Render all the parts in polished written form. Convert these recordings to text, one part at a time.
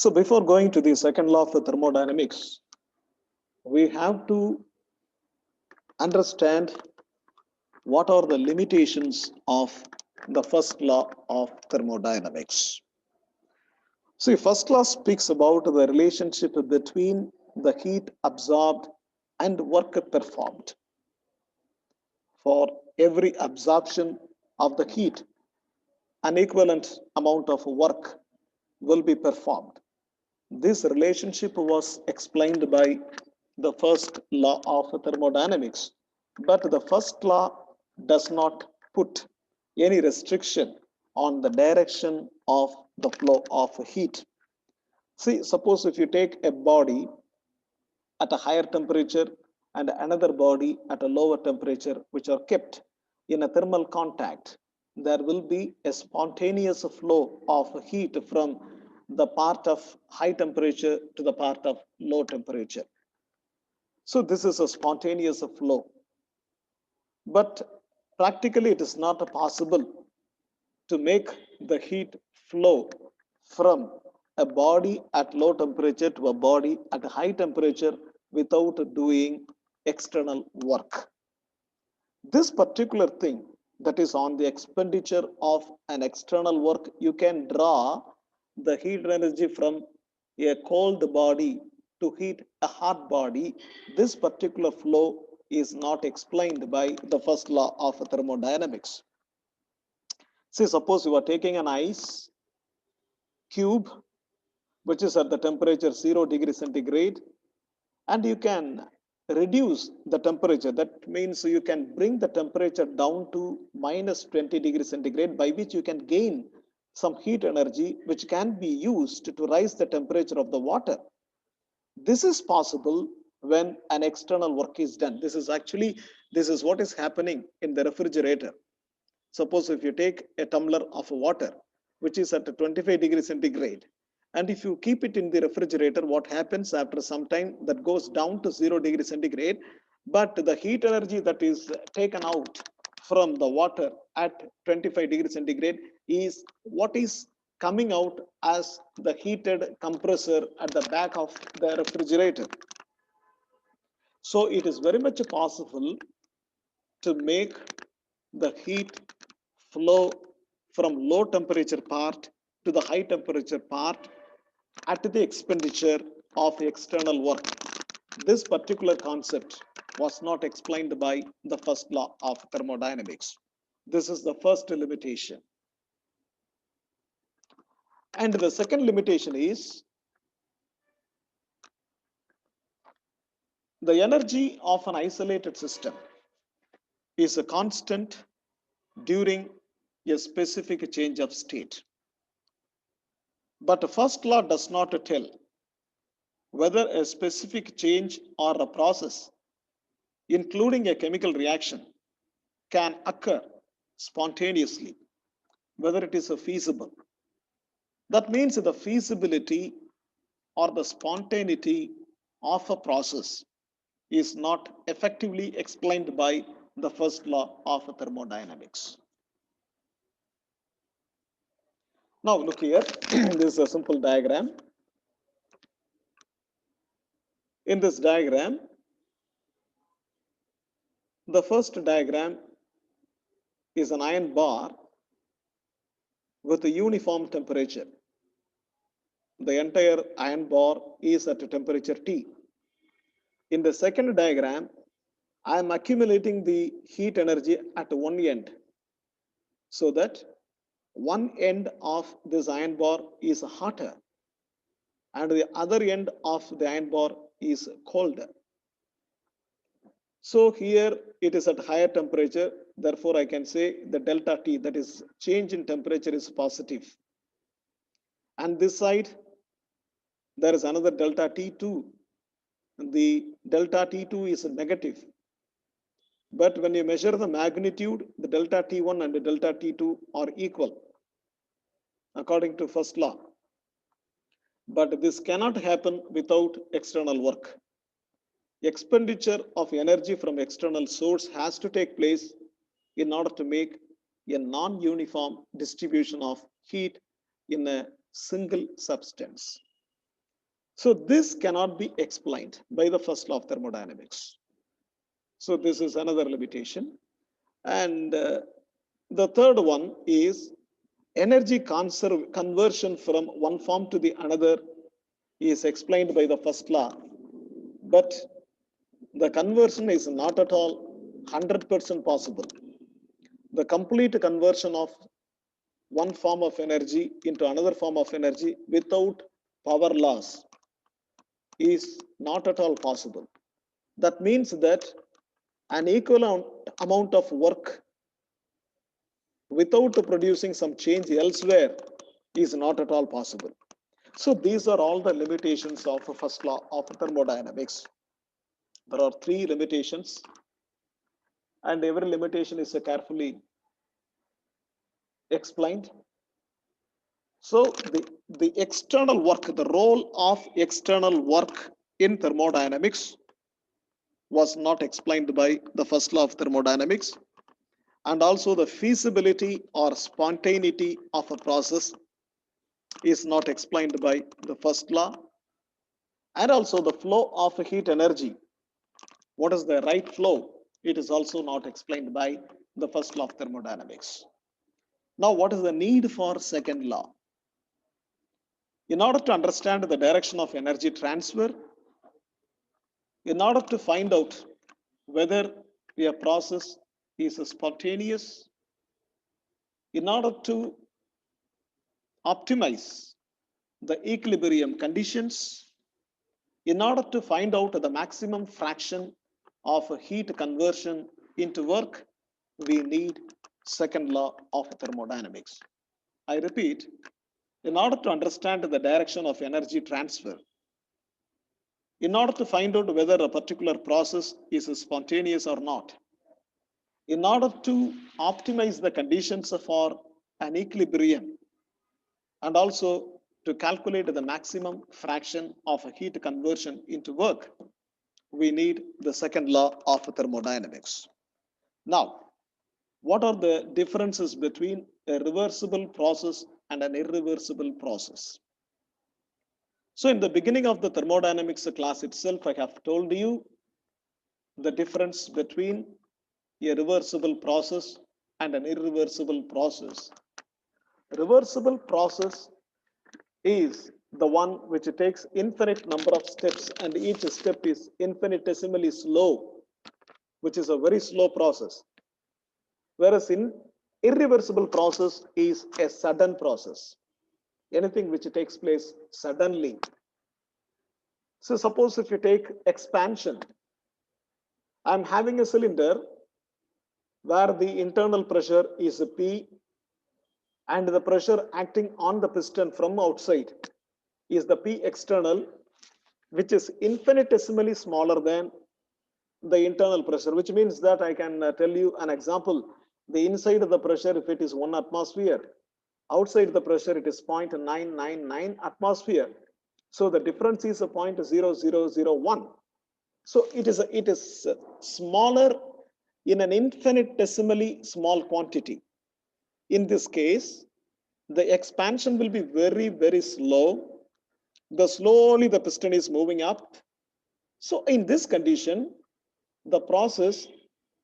So before going to the second law of the thermodynamics, we have to understand what are the limitations of the first law of thermodynamics. See, first law speaks about the relationship between the heat absorbed and work performed. For every absorption of the heat, an equivalent amount of work will be performed. This relationship was explained by the first law of thermodynamics, but the first law does not put any restriction on the direction of the flow of heat. See, suppose if you take a body at a higher temperature and another body at a lower temperature, which are kept in a thermal contact, there will be a spontaneous flow of heat from the part of high temperature to the part of low temperature. So this is a spontaneous flow. But practically it is not possible to make the heat flow from a body at low temperature to a body at a high temperature without doing external work. This particular thing, that is on the expenditure of an external work, you can draw the heat energy from a cold body to heat a hot body. This particular flow is not explained by the first law of thermodynamics. See, suppose you are taking an ice cube which is at the temperature 0 degree centigrade, and you can reduce the temperature. That means you can bring the temperature down to minus 20 degrees centigrade, by which you can gain some heat energy which can be used to raise the temperature of the water. This is possible when an external work is done. This is what is happening in the refrigerator. Suppose if you take a tumbler of water which is at 25 degrees centigrade, and if you keep it in the refrigerator, what happens after some time, that goes down to 0 degrees centigrade, but the heat energy that is taken out from the water at 25 degrees centigrade is what is coming out as the heated compressor at the back of the refrigerator. So it is very much possible to make the heat flow from low temperature part to the high temperature part at the expenditure of external work. This particular concept was not explained by the first law of thermodynamics. This is the first limitation. And the second limitation is the energy of an isolated system is a constant during a specific change of state. But the first law does not tell whether a specific change or a process, including a chemical reaction, can occur spontaneously, whether it is feasible. That means the feasibility or the spontaneity of a process is not effectively explained by the first law of thermodynamics. Now look here, this is a simple diagram. In this diagram, the first diagram is an iron bar with a uniform temperature. The entire iron bar is at a temperature T. In the second diagram, I am accumulating the heat energy at one end, so that one end of this iron bar is hotter and the other end of the iron bar is colder. So here it is at higher temperature, therefore I can say the delta T, that is change in temperature, is positive. And this side there is another delta T2. The delta T2 is negative. But when you measure the magnitude, the delta T1 and the delta T2 are equal according to first law. But this cannot happen without external work. Expenditure of energy from external source has to take place in order to make a non-uniform distribution of heat in a single substance. So this cannot be explained by the first law of thermodynamics. So this is another limitation. And the third one is energy conversion from one form to the another is explained by the first law, but the conversion is not at all 100% possible. The complete conversion of one form of energy into another form of energy without power loss is not at all possible. That means that an equal amount of work without producing some change elsewhere is not at all possible. So these are all the limitations of the first law of thermodynamics. There are three limitations, and every limitation is carefully explained. So the external work, the role of external work in thermodynamics was not explained by the first law of thermodynamics, and also the feasibility or spontaneity of a process is not explained by the first law, and also the flow of heat energy. What is the right flow? It is also not explained by the first law of thermodynamics. Now, what is the need for second law? In order to understand the direction of energy transfer, in order to find out whether a process is spontaneous, in order to optimize the equilibrium conditions, in order to find out the maximum fraction of heat conversion into work, we need second law of thermodynamics. I repeat, in order to understand the direction of energy transfer, in order to find out whether a particular process is spontaneous or not, in order to optimize the conditions for an equilibrium, and also to calculate the maximum fraction of heat conversion into work, we need the second law of thermodynamics. Now, what are the differences between a reversible process and an irreversible process? So in the beginning of the thermodynamics class itself, I have told you the difference between a reversible process and an irreversible process. Reversible process is the one which takes infinite number of steps, and each step is infinitesimally slow, which is a very slow process. Whereas in irreversible process is a sudden process, anything which takes place suddenly. So suppose if you take expansion, I'm having a cylinder where the internal pressure is P and the pressure acting on the piston from outside is the P external, which is infinitesimally smaller than the internal pressure, which means that I can tell you an example. The inside of the pressure, if it is 1 atmosphere, outside the pressure, it is 0.999 atmosphere. So the difference is a 0.0001. So it is smaller in an infinitesimally small quantity. In this case, the expansion will be very, very slow. Slowly the piston is moving up. So in this condition, the process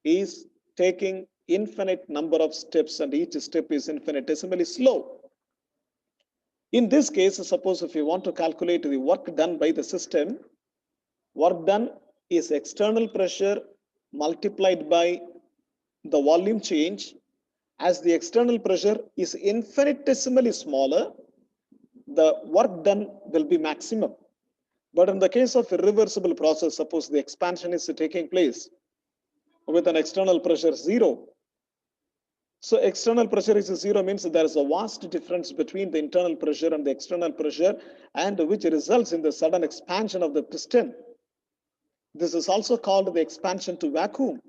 is taking infinite number of steps, and each step is infinitesimally slow. In this case, suppose if you want to calculate the work done by the system, work done is external pressure multiplied by the volume change. As the external pressure is infinitesimally smaller, the work done will be maximum. But in the case of irreversible process, suppose the expansion is taking place with an external pressure 0. So external pressure is 0 means there is a vast difference between the internal pressure and the external pressure, and which results in the sudden expansion of the piston. This is also called the expansion to vacuum,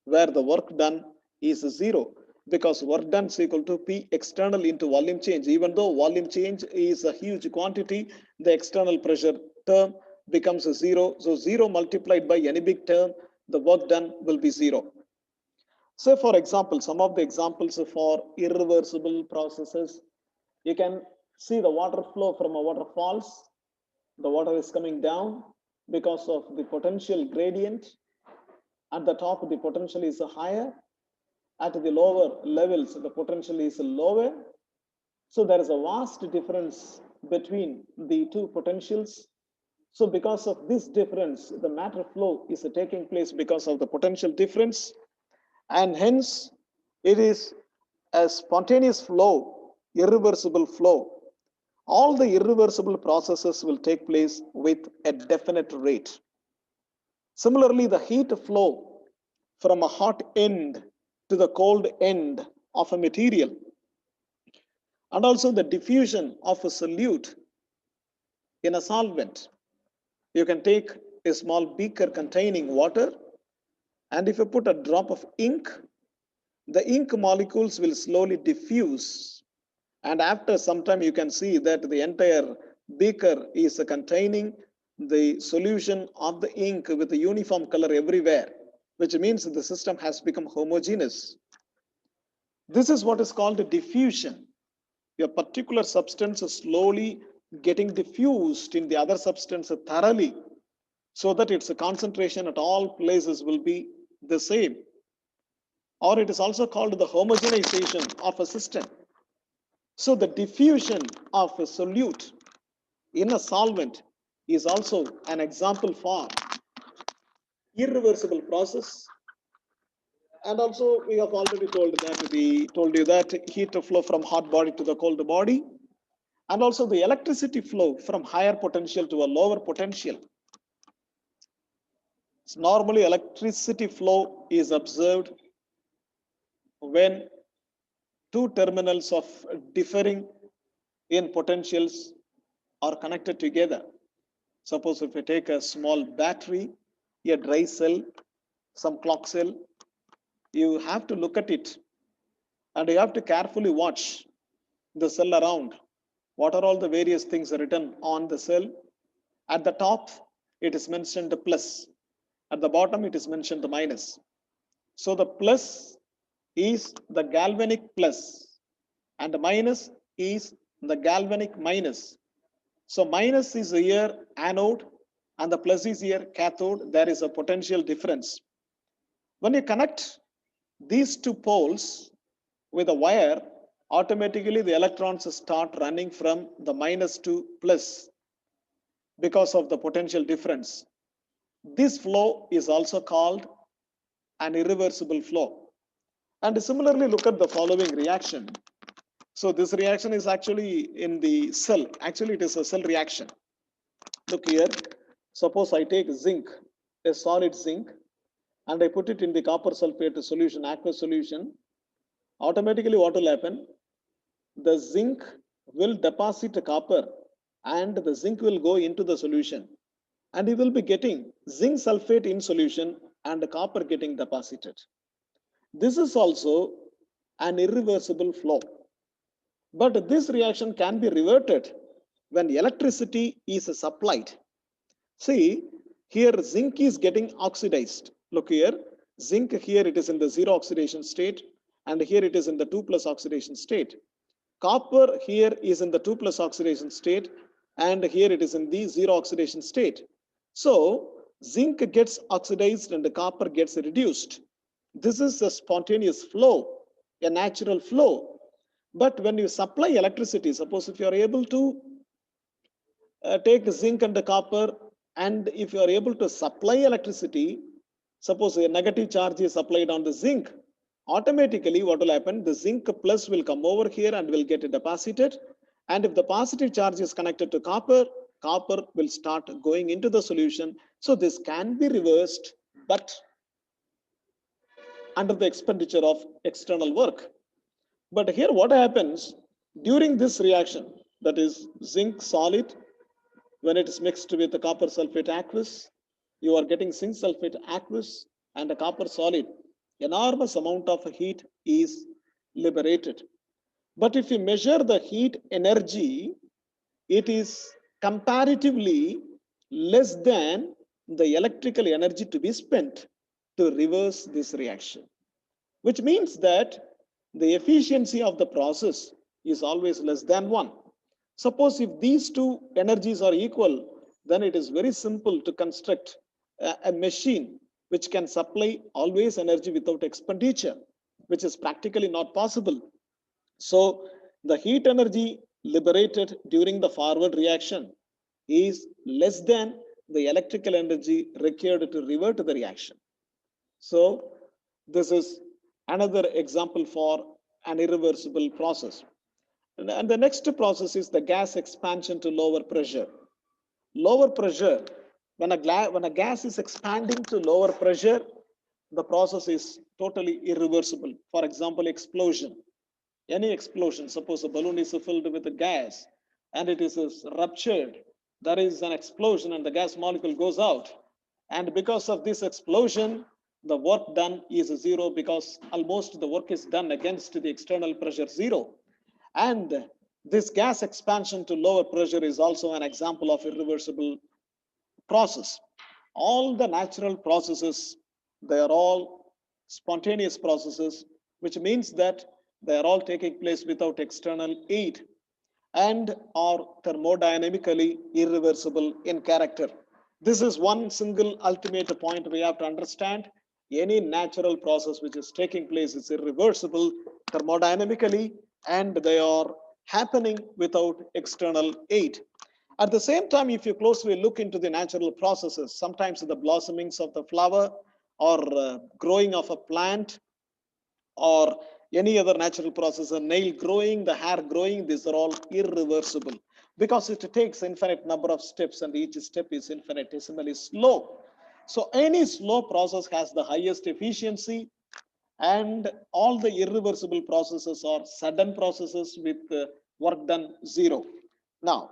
where the work done is 0, because work done is equal to P external into volume change. Even though volume change is a huge quantity, the external pressure term becomes 0. So 0 multiplied by any big term, the work done will be 0. So for example, some of the examples for irreversible processes, you can see the water flow from a waterfalls. The water is coming down because of the potential gradient. At the top, the potential is higher. At the lower levels, the potential is lower. So there is a vast difference between the two potentials. So because of this difference, the matter flow is taking place because of the potential difference. And hence, it is a spontaneous flow, irreversible flow. All the irreversible processes will take place with a definite rate. Similarly, the heat flow from a hot end to the cold end of a material, and also the diffusion of a solute in a solvent. You can take a small beaker containing water, and if you put a drop of ink, the ink molecules will slowly diffuse. And after some time, you can see that the entire beaker is containing the solution of the ink with a uniform color everywhere, which means the system has become homogeneous. This is what is called diffusion. A particular substance is slowly getting diffused in the other substance thoroughly, so that its concentration at all places will be the same. Or it is also called the homogenization of a system. So the diffusion of a solute in a solvent is also an example for irreversible process. And also we have already told you that heat flow from hot body to the cold body, and also the electricity flow from higher potential to a lower potential. So normally electricity flow is observed when two terminals of differing in potentials are connected together. Suppose if you take a small battery, a dry cell, some clock cell, you have to look at it and you have to carefully watch the cell around. What are all the various things written on the cell? At the top, it is mentioned the plus. At the bottom, it is mentioned the minus. So the plus is the galvanic plus and the minus is the galvanic minus. So minus is here anode and the plus is here cathode. There is a potential difference. When you connect these two poles with a wire, automatically the electrons start running from the minus to plus because of the potential difference. This flow is also called an irreversible flow. And similarly, look at the following reaction. So this reaction is actually in the cell. Actually, it is a cell reaction. Look here. Suppose I take zinc, a solid zinc, and I put it in the copper sulfate solution, aqueous solution. Automatically, what will happen? The zinc will deposit copper and the zinc will go into the solution. And you will be getting zinc sulfate in solution and the copper getting deposited. This is also an irreversible flow. But this reaction can be reverted when electricity is supplied. See, here zinc is getting oxidized. Look here, zinc here it is in the zero oxidation state and here it is in the 2 plus oxidation state. Copper here is in the 2 plus oxidation state and here it is in the zero oxidation state. So zinc gets oxidized and the copper gets reduced. This is a spontaneous flow, a natural flow. But when you supply electricity, suppose if you are able to take zinc and the copper, and if you are able to supply electricity, suppose a negative charge is applied on the zinc, automatically what will happen? The zinc plus will come over here and will get deposited. And if the positive charge is connected to copper, copper will start going into the solution. So this can be reversed, but under the expenditure of external work. But here what happens during this reaction, that is zinc solid, when it is mixed with the copper sulfate aqueous, you are getting zinc sulfate aqueous and a copper solid. Enormous amount of heat is liberated. But if you measure the heat energy, it is comparatively less than the electrical energy to be spent to reverse this reaction, which means that the efficiency of the process is always less than 1. Suppose if these two energies are equal, then it is very simple to construct a machine which can supply always energy without expenditure, which is practically not possible. So the heat energy liberated during the forward reaction is less than the electrical energy required to revert the reaction. So this is another example for an irreversible process. And the next process is the gas expansion to lower pressure. Lower pressure, when a gas is expanding to lower pressure, the process is totally irreversible. For example, explosion. Any explosion, suppose a balloon is filled with a gas and it is ruptured, there is an explosion and the gas molecule goes out. And because of this explosion, the work done is zero, because almost the work is done against the external pressure zero. And this gas expansion to lower pressure is also an example of irreversible process. All the natural processes, they are all spontaneous processes, which means that they are all taking place without external aid and are thermodynamically irreversible in character. This is one single ultimate point we have to understand. Any natural process which is taking place is irreversible thermodynamically, and they are happening without external aid. At the same time, if you closely look into the natural processes, sometimes the blossomings of the flower or growing of a plant or any other natural process, a nail growing, the hair growing, these are all irreversible because it takes infinite number of steps and each step is infinitesimally slow. So any slow process has the highest efficiency, and all the irreversible processes are sudden processes with work done zero. Now,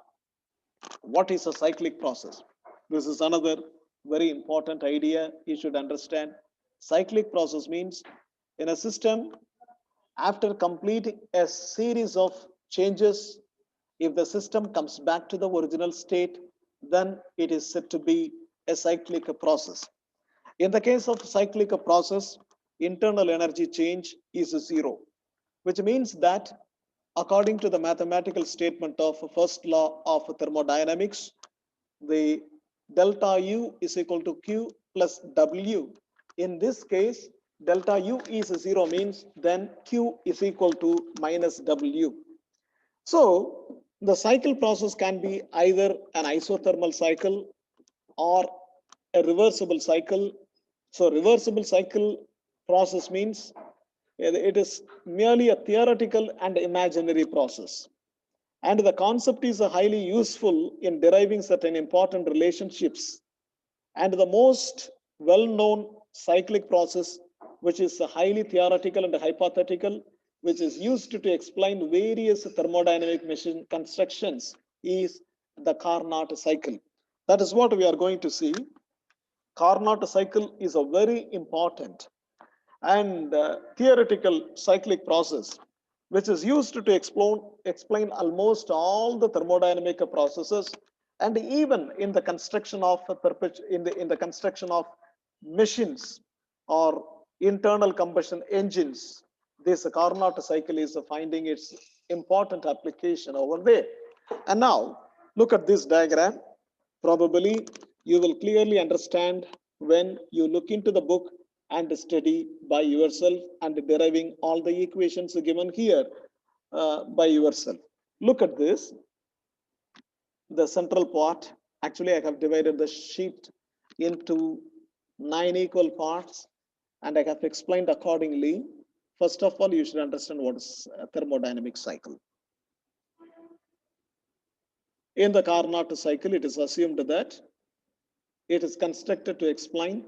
what is a cyclic process? This is another very important idea you should understand. Cyclic process means in a system, after completing a series of changes, if the system comes back to the original state, then it is said to be a cyclic process. In the case of cyclic process, internal energy change is zero, which means that according to the mathematical statement of first law of thermodynamics, the delta U is equal to Q plus W. In this case, delta U is zero, means then Q is equal to minus W. So the cycle process can be either an isothermal cycle or a reversible cycle. So reversible cycle process means it is merely a theoretical and imaginary process. And the concept is highly useful in deriving certain important relationships. And the most well-known cyclic process, which is highly theoretical and hypothetical, which is used to explain various thermodynamic machine constructions, is the Carnot cycle. That is what we are going to see. Carnot cycle is a very important and theoretical cyclic process, which is used to explain almost all the thermodynamic processes, and even in the construction of in the construction of machines or internal combustion engines. This Carnot cycle is finding its important application over there. And now look at this diagram. Probably you will clearly understand when you look into the book and study by yourself and deriving all the equations given here by yourself. Look at this, the central part. Actually, I have divided the sheet into 9 equal parts and I have explained accordingly. First of all, you should understand what is a thermodynamic cycle. In the Carnot cycle, it is assumed that it is constructed to explain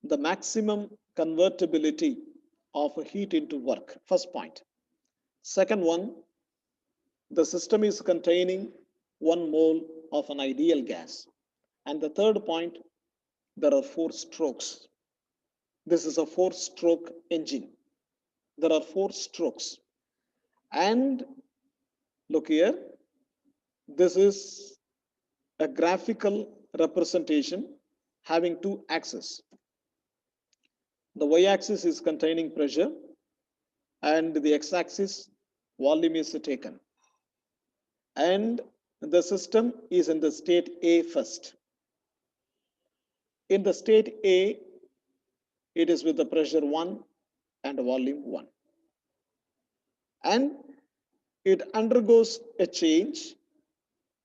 the maximum convertibility of heat into work. First point. Second one, the system is containing 1 mole of an ideal gas. And the third point, there are 4 strokes. This is a 4-stroke engine. There are 4 strokes. And look here, this is a graphical representation having 2 axes. The y-axis is containing pressure and the x-axis volume is taken. And the system is in the state A first. In the state A, it is with the pressure 1 and volume 1. And it undergoes a change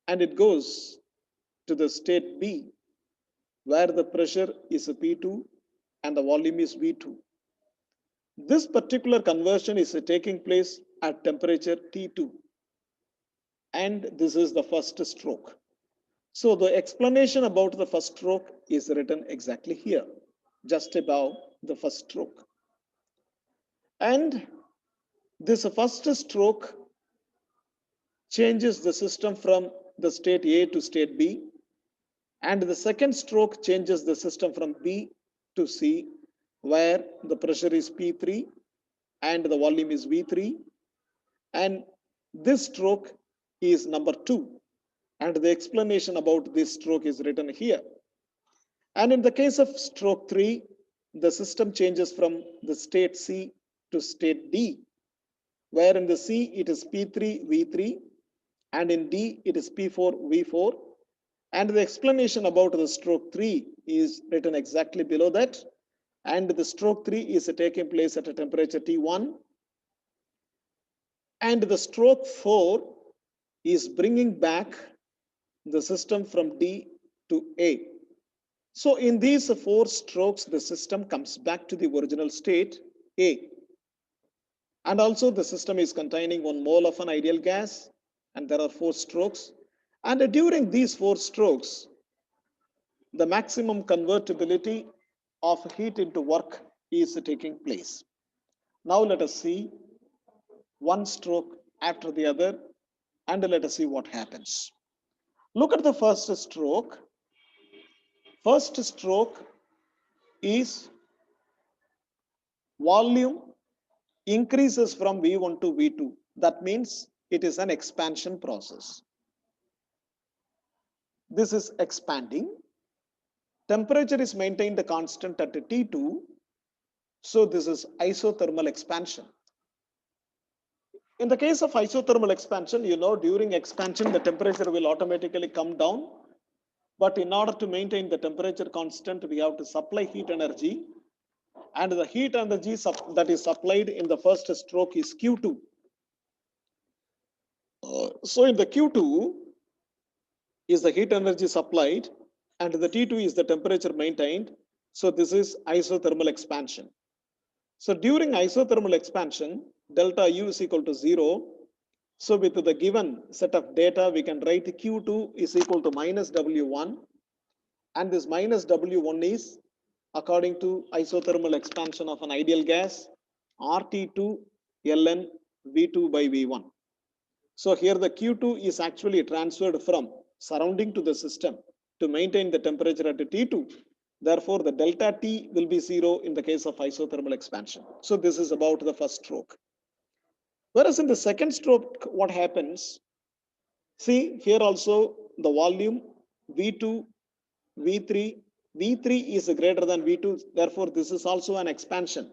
and it goes to the state B, where the pressure is P2 and the volume is V2. This particular conversion is taking place at temperature T2, and this is the first stroke. So the explanation about the first stroke is written exactly here, just above the first stroke. And this first stroke changes the system from the state A to state B, and the second stroke changes the system from B to C, where the pressure is P3 and the volume is V3, and this stroke is number 2, and the explanation about this stroke is written here. And in the case of stroke 3, the system changes from the state C to state D, where in the C it is P3 V3 and in D it is P4 V4, and the explanation about the stroke 3 is written exactly below that, and the stroke 3 is taking place at a temperature T1, and the stroke 4 is bringing back the system from D to A. So in these 4 strokes, the system comes back to the original state A. And also the system is containing 1 mole of an ideal gas, and there are 4 strokes. And during these 4 strokes, the maximum convertibility of heat into work is taking place. Now let us see one stroke after the other, and let us see what happens. Look at the first stroke. First stroke is volume increases from V1 to V2. That means it is an expansion process. This is expanding. Temperature is maintained constant at T2. So this is isothermal expansion. In the case of isothermal expansion, during expansion, the temperature will automatically come down. But in order to maintain the temperature constant, we have to supply heat energy. And the heat energy that is supplied in the first stroke is Q2. So in the Q2 is the heat energy supplied, and the T2 is the temperature maintained. So this is isothermal expansion. So during isothermal expansion, delta U is equal to 0. So with the given set of data, we can write Q2 is equal to minus W1, and this minus W1 is according to isothermal expansion of an ideal gas, RT2 ln V2 by V1. So here the Q2 is actually transferred from surrounding to the system to maintain the temperature at T2. Therefore, the delta T will be 0 in the case of isothermal expansion. So this is about the first stroke. Whereas in the second stroke, what happens? See, here also the volume V2, V3, V3 is greater than V2. Therefore, this is also an expansion.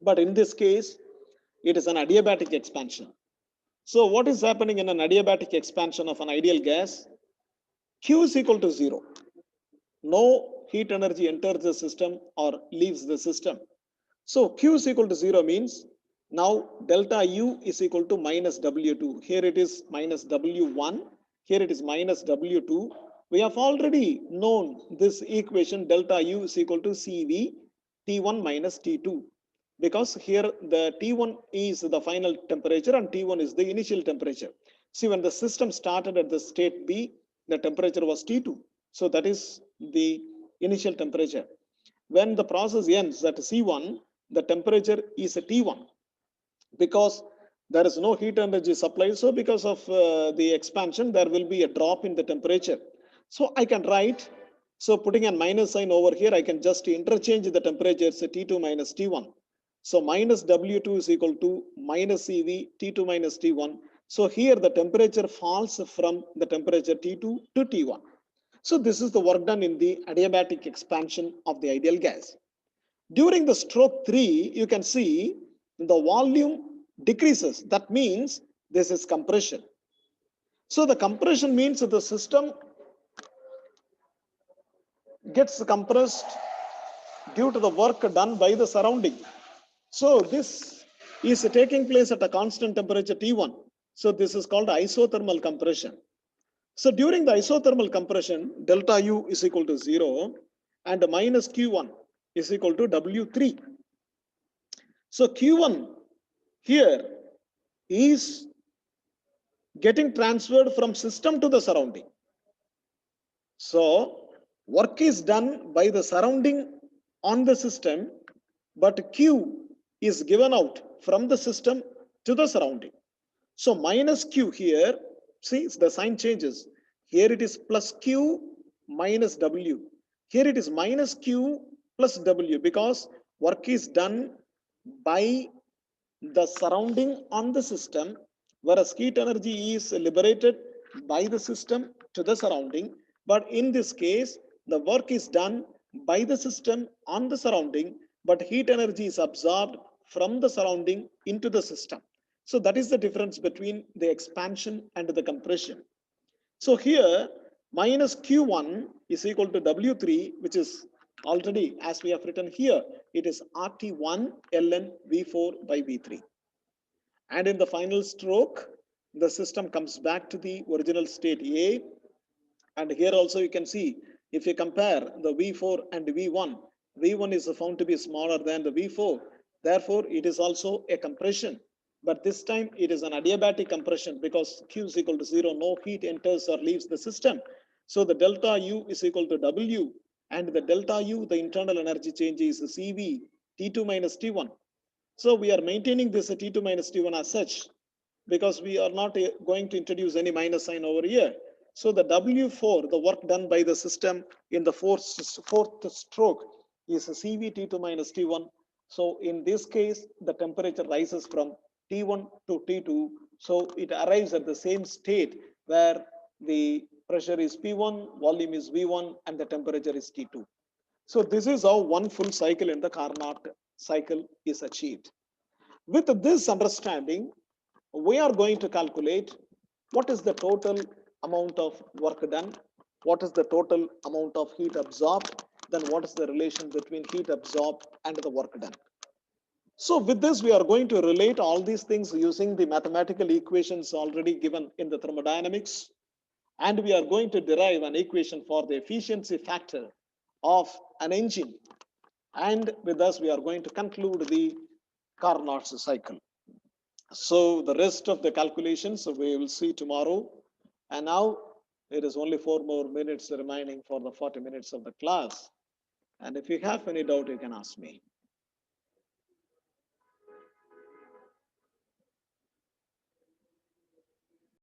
But in this case, it is an adiabatic expansion. So what is happening in an adiabatic expansion of an ideal gas? Q is equal to 0. No heat energy enters the system or leaves the system. So Q is equal to 0 means now delta U is equal to minus W2. Here it is minus W1. Here it is minus W2. We have already known this equation delta U is equal to CV T1 minus T2. Because here the T1 is the final temperature and T1 is the initial temperature. See, when the system started at the state B, the temperature was T2. So that is the initial temperature. When the process ends at C1, the temperature is a T1 because there is no heat energy supply. So because of the expansion, there will be a drop in the temperature. So I can write, so putting a minus sign over here, I can just interchange the temperatures T2 minus T1. So minus W2 is equal to minus CV T2 minus T1. So here the temperature falls from the temperature T2 to T1. So this is the work done in the adiabatic expansion of the ideal gas. During the stroke 3, you can see the volume decreases. That means this is compression. So the compression means that the system gets compressed due to the work done by the surrounding. So this is taking place at a constant temperature T1. So this is called isothermal compression. So during the isothermal compression, delta U is equal to 0 and minus Q1 is equal to W3. So Q1 here is getting transferred from system to the surrounding. So work is done by the surrounding on the system, but Q is given out from the system to the surrounding. So minus Q here, see the sign changes. Here it is plus Q minus W. Here it is minus Q plus W because work is done by the surrounding on the system, whereas heat energy is liberated by the system to the surrounding. But in this case, the work is done by the system on the surrounding, but heat energy is absorbed from the surrounding into the system. So that is the difference between the expansion and the compression. So here minus Q1 is equal to W3, which is already, as we have written here, it is RT1 ln V4 by V3. And in the final stroke, the system comes back to the original state A. And here also you can see, if you compare the V4 and V1, V1 is found to be smaller than the V4. Therefore, it is also a compression. But this time it is an adiabatic compression because Q is equal to 0, no heat enters or leaves the system. So the delta U is equal to W, and the delta U, the internal energy change is CV, T2 minus T1. So we are maintaining this T2 minus T1 as such because we are not going to introduce any minus sign over here. So the W4, the work done by the system in the fourth stroke is CV T2 minus T1. So in this case, the temperature rises from T1 to T2. So it arrives at the same state where the pressure is P1, volume is V1, and the temperature is T2. So this is how one full cycle in the Carnot cycle is achieved. With this understanding, we are going to calculate what is the total amount of work done, what is the total amount of heat absorbed, then what is the relation between heat absorbed and the work done. So with this, we are going to relate all these things using the mathematical equations already given in the thermodynamics. And we are going to derive an equation for the efficiency factor of an engine. And with us, we are going to conclude the Carnot cycle. So the rest of the calculations we will see tomorrow. And now it is only 4 more minutes remaining for the 40 minutes of the class. And if you have any doubt, you can ask me.